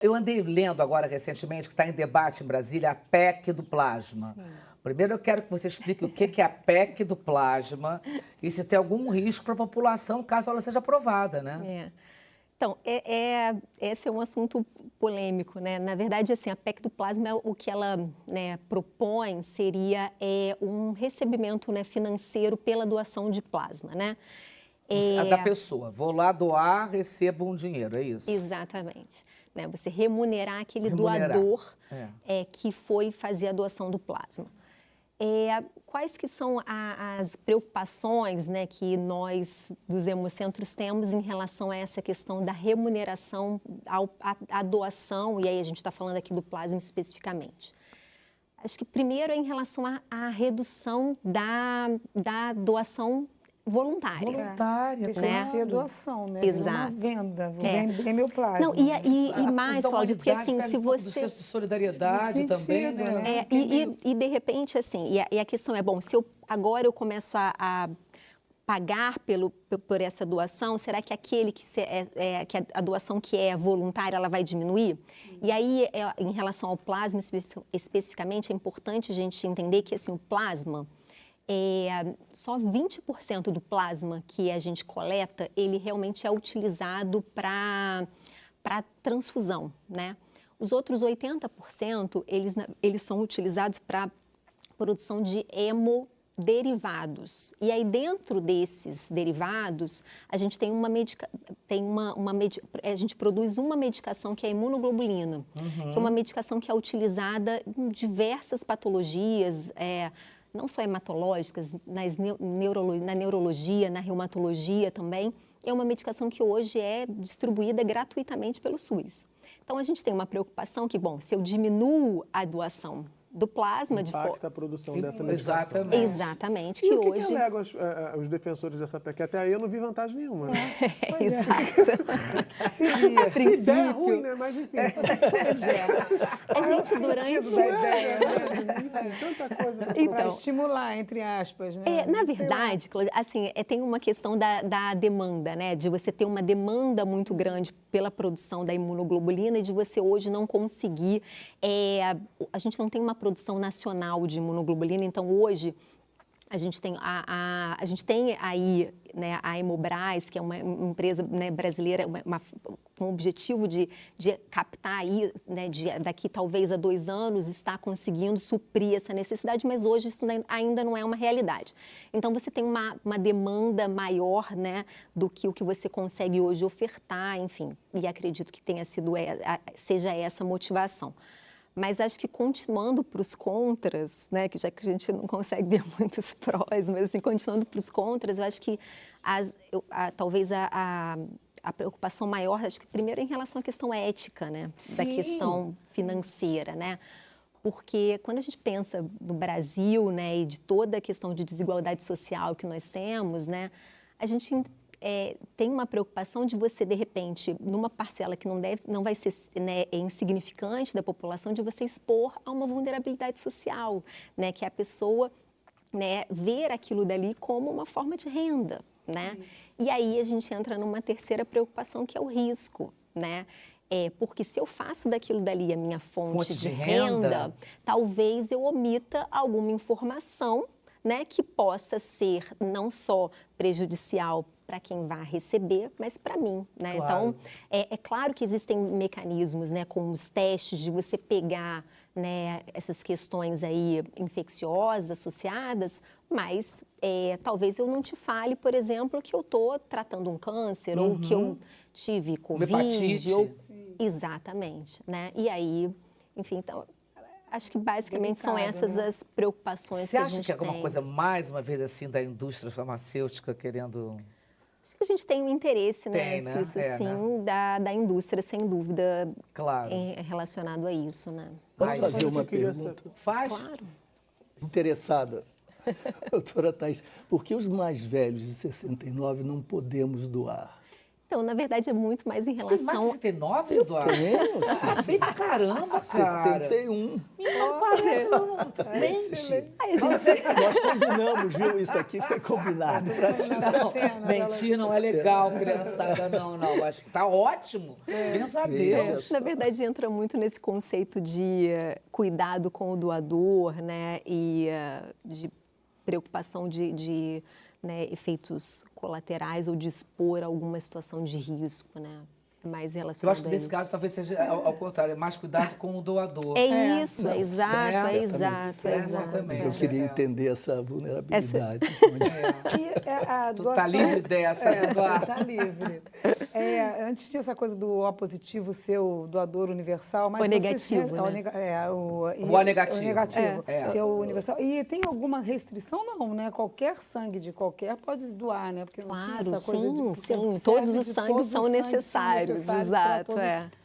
Eu andei lendo agora recentemente, que está em debate em Brasília, a PEC do plasma. Sim. Primeiro eu quero que você explique o que é a PEC do plasma e se tem algum risco para a população caso ela seja aprovada, né? Então, esse é um assunto polêmico, né? Na verdade, assim, a PEC do plasma, o que ela, né, propõe seria um recebimento, né, financeiro pela doação de plasma, né? A da pessoa. Vou lá doar, recebo um dinheiro, é isso? Exatamente. Né? Você remunerar aquele Remunerar. doador que foi fazer a doação do plasma. Quais que são as preocupações, né, que nós dos hemocentros temos em relação a essa questão da remuneração à doação, e aí a gente está falando aqui do plasma especificamente? Acho que primeiro é em relação à redução da doação voluntária. Voluntária, Deixa né? de ser doação, né? Exato. Uma venda, vou vender meu plasma. Não, e mais, Cláudia, porque assim, se você... Do senso de solidariedade No também, sentido, né? E de repente, assim, e a questão é, bom, se agora eu começo a pagar por essa doação, será que que a doação que é voluntária, ela vai diminuir? E aí, em relação ao plasma especificamente, é importante a gente entender que, assim, o plasma, só 20% do plasma que a gente coleta, ele realmente é utilizado para transfusão, né? Os outros 80%, eles são utilizados para produção de hemoderivados. E aí, dentro desses derivados, a gente tem a gente produz uma medicação que é a imunoglobulina, que é uma medicação que é utilizada em diversas patologias, não só hematológicas, na neurologia, na reumatologia também. É uma medicação que hoje é distribuída gratuitamente pelo SUS. Então, a gente tem uma preocupação que, bom, se eu diminuo a doação do plasma... Impacta a produção dessa medicação. Exatamente. E o que alegam os defensores dessa PEC? Até aí eu não vi vantagem nenhuma, né? Exato. Seria. A princípio. Ideia ruim, né? Mas enfim. Pois é. A gente durante... Tanta coisa. Para estimular, entre aspas, né? Na verdade, Cláudia, assim, tem uma questão da demanda, né? De você ter uma demanda muito grande pela produção da imunoglobulina e de você hoje não conseguir... a gente não tem uma produção nacional de imunoglobulina, então hoje a gente tem a gente tem aí, né, a Hemobras, que é uma empresa, né, brasileira com o objetivo de captar aí, né, daqui talvez a 2 anos, está conseguindo suprir essa necessidade, mas hoje isso ainda não é uma realidade. Então você tem uma demanda maior, né, do que o que você consegue hoje ofertar, enfim, e acredito que seja essa a motivação. Mas acho que continuando para os contras, né, que já que a gente não consegue ver muitos prós, mas assim, continuando para os contras, eu acho que talvez a preocupação maior, acho que primeiro em relação à questão ética, né, da questão financeira, né, porque quando a gente pensa no Brasil, né, e de toda a questão de desigualdade social que nós temos, né, a gente tem uma preocupação de você, de repente, numa parcela que não vai ser, né, insignificante da população, de você expor a uma vulnerabilidade social, né, que é a pessoa, né, ver aquilo dali como uma forma de renda, né? E aí a gente entra numa terceira preocupação, que é o risco, né? Porque se eu faço daquilo dali a minha fonte de renda, talvez eu omita alguma informação, né, que possa ser não só prejudicial para quem vai receber, mas para mim, né? Claro. Então, é claro que existem mecanismos, né, como os testes de você pegar, né, essas questões aí infecciosas associadas, mas talvez eu não te fale, por exemplo, que eu estou tratando um câncer ou que eu tive Covid. Hepatite. Exatamente, né? E aí, enfim, então... Acho que basicamente são essas, né, as preocupações que a gente tem. Você acha que é alguma coisa, mais uma vez, assim, da indústria farmacêutica querendo... Acho que a gente tem um interesse, né, né? Cissa, sim, da indústria, sem dúvida, Claro. Relacionado a isso, né? Posso fazer uma pergunta? Faz. Claro. Interessada, doutora Thaís, por que os mais velhos de 69 não podemos doar? Então, na verdade, é muito mais em Você tem mais de relação... 69, Eduardo? Tenho, Ah, bem pra caramba, cara. 71. Não parece, não. Mente. Nós combinamos, viu? Isso aqui foi combinado. Não, mentir não é legal, criançada, não. Acho que tá ótimo. Graças a Deus. Na verdade, entra muito nesse conceito de cuidado com o doador, né? E de preocupação de né, efeitos colaterais ou de expor alguma situação de risco, né? É mais relacionado Eu acho que a nesse isso. caso talvez seja ao contrário, é mais cuidado com o doador. É isso, é Não, exato, é exato, exato, é exato. exatamente. Eu queria entender essa vulnerabilidade. A Tu doação... tá livre dessa, Eduardo? Tá livre. Antes tinha essa coisa do O positivo ser o doador universal, mas O negativo, o né? O negativo. O negativo, É. ser o universal. E tem alguma restrição? Não, né? Qualquer sangue de qualquer pode doar, né? Porque não tinha Claro, essa coisa de... sim. serve Todos os de sangues são necessários, para exato, todos.